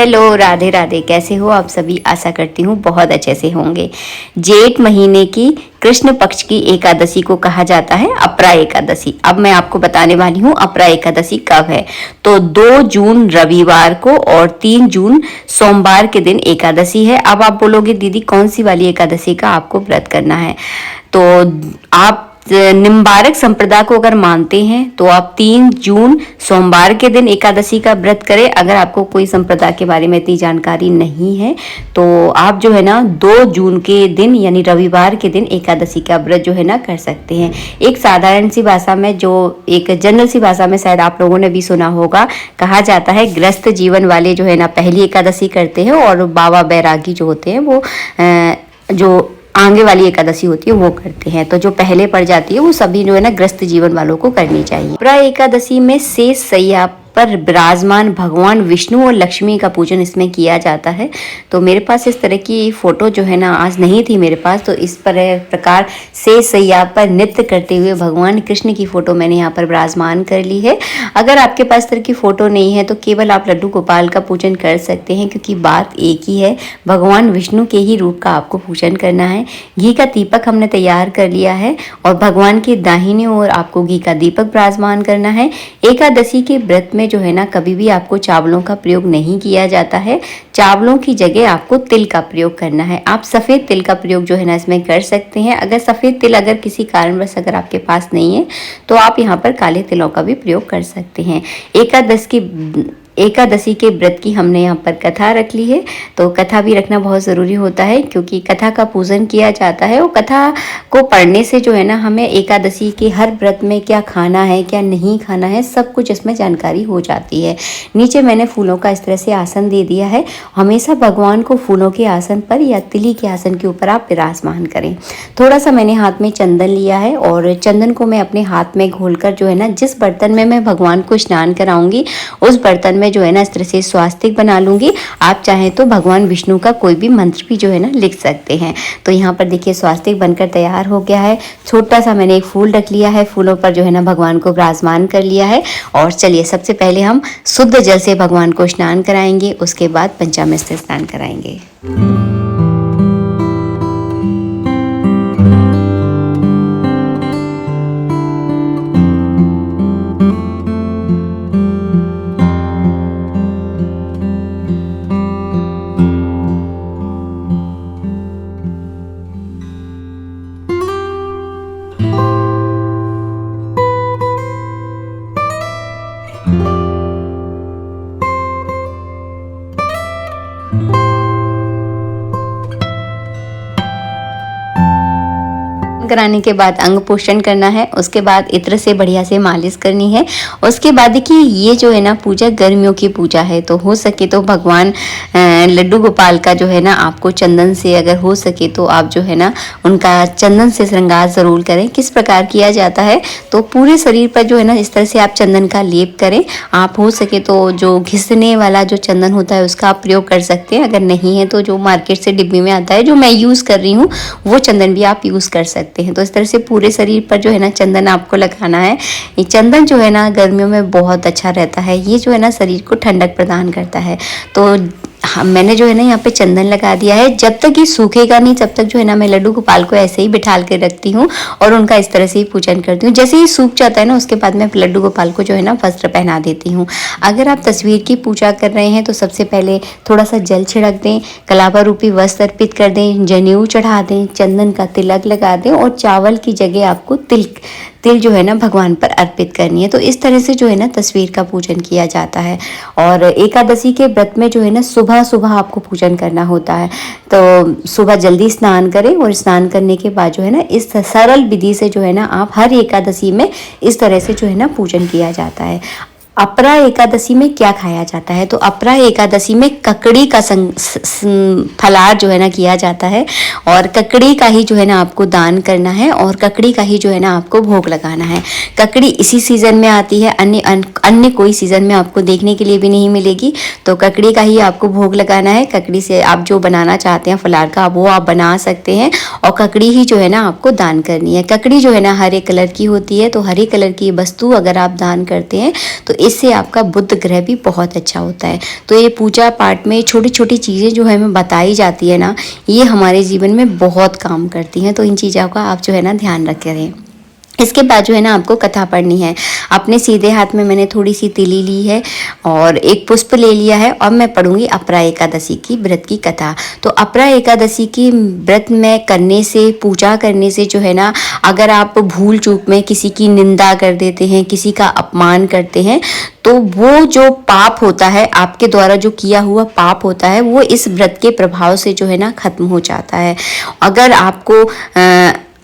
Hello, Radhe Radhe. कैसे हो आप सभी? आशा करती हूँ बहुत अच्छे से होंगे। जेठ महीने की कृष्ण पक्ष की एकादशी को कहा जाता है अपरा एकादशी। अब मैं आपको बताने वाली हूँ अपरा एकादशी कब है। तो 2 जून रविवार को और 3 जून सोमवार के दिन एकादशी है। अब आप बोलोगे दीदी कौन सी वाली एकादशी का आपको व्रत करना है? तो आप निम्बारक संप्रदाय को अगर मानते हैं तो आप 3 जून सोमवार के दिन एकादशी का व्रत करें। अगर आपको कोई संप्रदाय के बारे में इतनी जानकारी नहीं है तो आप जो है ना 2 जून के दिन यानी रविवार के दिन एकादशी का व्रत जो है ना कर सकते हैं। एक साधारण सी भाषा में, जो एक जनरल सी भाषा में शायद आप लोगों ने भी सुना होगा, कहा जाता है गृहस्थ जीवन वाले जो है ना पहली एकादशी करते हैं और बाबा बैरागी जो होते हैं वो जो आगे वाली एकादशी होती है वो करते हैं। तो जो पहले पड़ जाती है वो सभी जो है ना गृहस्थ जीवन वालों को करनी चाहिए। अपरा एकादशी में शेष शय्या पर विराजमान भगवान विष्णु और लक्ष्मी का पूजन इसमें किया जाता है। तो मेरे पास इस तरह की फोटो जो है ना आज नहीं थी मेरे पास, तो इस प्रकार शेष शय्या पर नृत्य करते हुए भगवान कृष्ण की फोटो मैंने यहाँ पर विराजमान कर ली है। अगर आपके पास इस तरह की फोटो नहीं है तो केवल आप लड्डू गोपाल का पूजन कर सकते हैं, क्योंकि बात एक ही है, भगवान विष्णु के ही रूप का आपको पूजन करना है। घी का दीपक हमने तैयार कर लिया है और भगवान की दाहिनी ओर आपको घी का दीपक विराजमान करना है। एकादशी के व्रत में जो है ना कभी भी आपको चावलों का प्रयोग नहीं किया जाता है। चावलों की जगह आपको तिल का प्रयोग करना है। आप सफ़ेद तिल का प्रयोग जो है ना इसमें कर सकते हैं। अगर सफ़ेद तिल अगर किसी कारणवश अगर आपके पास नहीं है तो आप यहाँ पर काले तिलों का भी प्रयोग कर सकते हैं। एकादशी के व्रत की हमने यहाँ पर कथा रख ली है। तो कथा भी रखना बहुत ज़रूरी होता है, क्योंकि कथा का पूजन किया जाता है और कथा को पढ़ने से जो है ना हमें एकादशी के हर व्रत में क्या खाना है क्या नहीं खाना है सब कुछ इसमें जानकारी हो जाती है। नीचे मैंने फूलों का इस तरह से आसन दे दिया है। हमेशा भगवान को फूलों के आसन पर या तिली के आसन के ऊपर आप विराजमान करें। थोड़ा सा मैंने हाथ में चंदन लिया है और चंदन को मैं अपने हाथ में घोलकर जो है ना जिस बर्तन में मैं भगवान को स्नान कराऊंगी उस बर्तन में जो है ना इस तरह से स्वास्तिक बना लूंगी। आप चाहें तो भगवान विष्णु का कोई भी मंत्र भी जो है ना लिख सकते हैं। तो यहाँ पर देखिए स्वास्तिक बनकर तैयार हो गया है। छोटा सा मैंने एक फूल रख लिया है, फूलों पर जो है ना भगवान को विराजमान कर लिया है। और चलिए सबसे पहले हम शुद्ध जल से भगवान को स्नान कराएंगे, उसके बाद पंचामृत से स्नान कराएंगे। कराने के बाद अंग पोषण करना है, उसके बाद इत्र से बढ़िया से मालिश करनी है। उसके बाद देखिए ये जो है ना पूजा गर्मियों की पूजा है, तो हो सके तो भगवान लड्डू गोपाल का जो है ना आपको चंदन से अगर हो सके तो आप जो है ना उनका चंदन से श्रृंगार ज़रूर करें। किस प्रकार किया जाता है तो पूरे शरीर पर जो है ना इस तरह से आप चंदन का लेप करें। आप हो सके तो जो घिसने वाला जो चंदन होता है उसका आप प्रयोग कर सकते हैं। अगर नहीं है तो जो मार्केट से डिब्बी में आता है जो मैं यूज़ कर रही हूँ वो चंदन भी आप यूज़ कर सकते हैं। तो इस तरह से पूरे शरीर पर जो है ना चंदन आपको लगाना है। ये चंदन जो है ना गर्मियों में बहुत अच्छा रहता है, ये जो है ना शरीर को ठंडक प्रदान करता है। तो मैंने जो है ना यहाँ पे चंदन लगा दिया है। जब तक ये सूखेगा नहीं तब तक जो है ना मैं लड्डू गोपाल को ऐसे ही बिठाल के रखती हूँ और उनका इस तरह से ही पूजन करती हूँ। जैसे ही सूख जाता है ना उसके बाद मैं लड्डू गोपाल को जो है ना वस्त्र पहना देती हूँ। अगर आप तस्वीर की पूजा कर रहे हैं तो सबसे पहले थोड़ा सा जल छिड़क दें, कलावा रूपी वस्त्र अर्पित कर दें, जनेऊ चढ़ा दें, चंदन का तिलक लगा दें और चावल की जगह आपको तिल जो है ना भगवान पर अर्पित करनी है। तो इस तरह से जो है ना तस्वीर का पूजन किया जाता है। और एकादशी के व्रत में जो है ना सुबह सुबह आपको पूजन करना होता है। तो सुबह जल्दी स्नान करें और स्नान करने के बाद जो है ना इस सरल विधि से जो है ना आप हर एकादशी में इस तरह से जो है ना पूजन किया जाता है। अपरा एकादशी में क्या खाया जाता है तो अपरा एकादशी में ककड़ी का फलाहार जो है ना किया जाता है और ककड़ी का ही जो है ना आपको दान करना है और ककड़ी का ही जो है ना आपको भोग लगाना है। ककड़ी इसी सीज़न में आती है, अन्य कोई सीज़न में आपको देखने के लिए भी नहीं मिलेगी। तो ककड़ी का ही आपको भोग लगाना है। ककड़ी से आप जो बनाना चाहते हैं फलाहार का वो आप बना सकते हैं और ककड़ी ही जो है ना आपको दान करनी है। ककड़ी जो है ना हरे कलर की होती है, तो हरे कलर की वस्तु अगर आप दान करते हैं तो इससे आपका बुध ग्रह भी बहुत अच्छा होता है। तो ये पूजा पाठ में छोटी छोटी चीज़ें जो हमें बताई जाती है ना, ये हमारे जीवन में बहुत काम करती हैं। तो इन चीज़ों का आप जो है ना ध्यान रखे रहें। इसके बाद जो है ना आपको कथा पढ़नी है। अपने सीधे हाथ में मैंने थोड़ी सी तिली ली है और एक पुष्प ले लिया है और मैं पढ़ूंगी अपरा एकादशी की व्रत की कथा। तो अपरा एकादशी की व्रत में करने से, पूजा करने से जो है ना, अगर आप भूल चूक में किसी की निंदा कर देते हैं, किसी का अपमान करते हैं, तो वो जो पाप होता है, आपके द्वारा जो किया हुआ पाप होता है, वो इस व्रत के प्रभाव से जो है ना खत्म हो जाता है। अगर आपको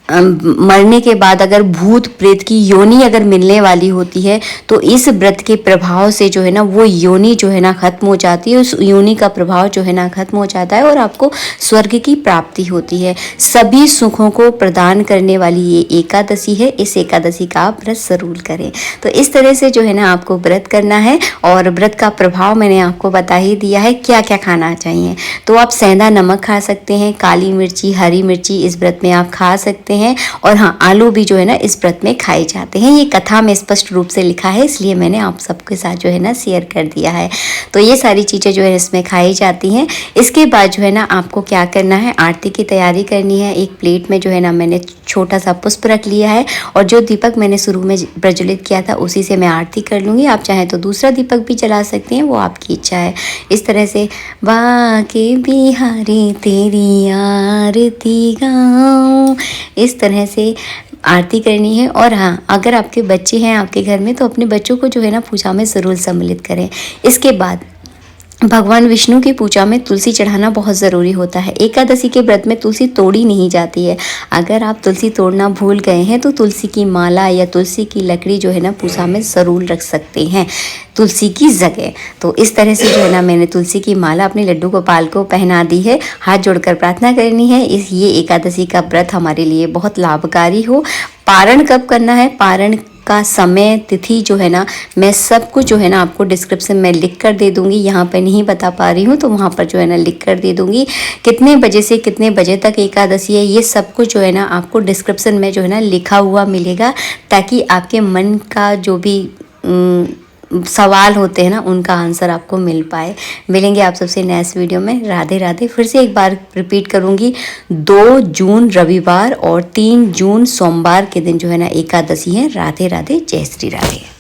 मरने के बाद अगर भूत प्रेत की योनि अगर मिलने वाली होती है, तो इस व्रत के प्रभाव से जो है ना वो योनि जो है ना खत्म हो जाती है। उस योनि का प्रभाव जो है ना खत्म हो जाता है और आपको स्वर्ग की प्राप्ति होती है। सभी सुखों को प्रदान करने वाली ये एकादशी है। इस एकादशी का आप व्रत जरूर करें। तो इस तरह से जो है ना आपको व्रत करना है और व्रत का प्रभाव मैंने आपको बता ही दिया है, क्या क्या खाना चाहिए। तो आप सेंधा नमक खा सकते हैं, काली मिर्ची, हरी मिर्ची इस व्रत में आप खा सकते हैं, और हाँ, आलू भी जो है ना इस व्रत में खाए जाते हैं। ये कथा में स्पष्ट रूप से लिखा है, इसलिए मैंने आप सबके साथ जो है ना शेयर कर दिया है। तो ये सारी चीज़ें जो है इसमें खाई जाती हैं। इसके बाद जो है ना आपको क्या करना है, आरती की तैयारी करनी है। एक प्लेट में जो है ना मैंने छोटा सा पुष्प रख लिया है और जो दीपक मैंने शुरू में प्रज्वलित किया था उसी से मैं आरती कर लूँगी। आप चाहें तो दूसरा दीपक भी जला सकते हैं, वो आपकी इच्छा है। इस तरह से बाके बिहारी तेरी आरती गाऊं, इस तरह से आरती करनी है। और हाँ, अगर आपके बच्चे हैं आपके घर में, तो अपने बच्चों को जो है ना पूजा में ज़रूर सम्मिलित करें। इसके बाद भगवान विष्णु की पूजा में तुलसी चढ़ाना बहुत ज़रूरी होता है। एकादशी के व्रत में तुलसी तोड़ी नहीं जाती है। अगर आप तुलसी तोड़ना भूल गए हैं तो तुलसी की माला या तुलसी की लकड़ी जो है ना पूजा में ज़रूर रख सकते हैं, तुलसी की जगह। तो इस तरह से जो है ना मैंने तुलसी की माला अपने लड्डू गोपाल को पहना दी है। हाथ जोड़कर प्रार्थना करनी है ये एकादशी का व्रत हमारे लिए बहुत लाभकारी हो। पारण कब करना है, पारण का समय, तिथि जो है ना मैं सब कुछ जो है ना आपको डिस्क्रिप्शन में लिख कर दे दूंगी। यहाँ पे नहीं बता पा रही हूँ तो वहाँ पर जो है ना लिख कर दे दूंगी। कितने बजे से कितने बजे तक एकादशी है, ये सब कुछ जो है ना आपको डिस्क्रिप्शन में जो है ना लिखा हुआ मिलेगा, ताकि आपके मन का जो भी सवाल होते हैं ना उनका आंसर आपको मिल पाए। मिलेंगे आप सबसे नेक्स्ट वीडियो में। राधे राधे। फिर से एक बार रिपीट करूँगी, 2 जून रविवार और 3 जून सोमवार के दिन जो है ना एकादशी है। राधे राधे, जय श्री राधे।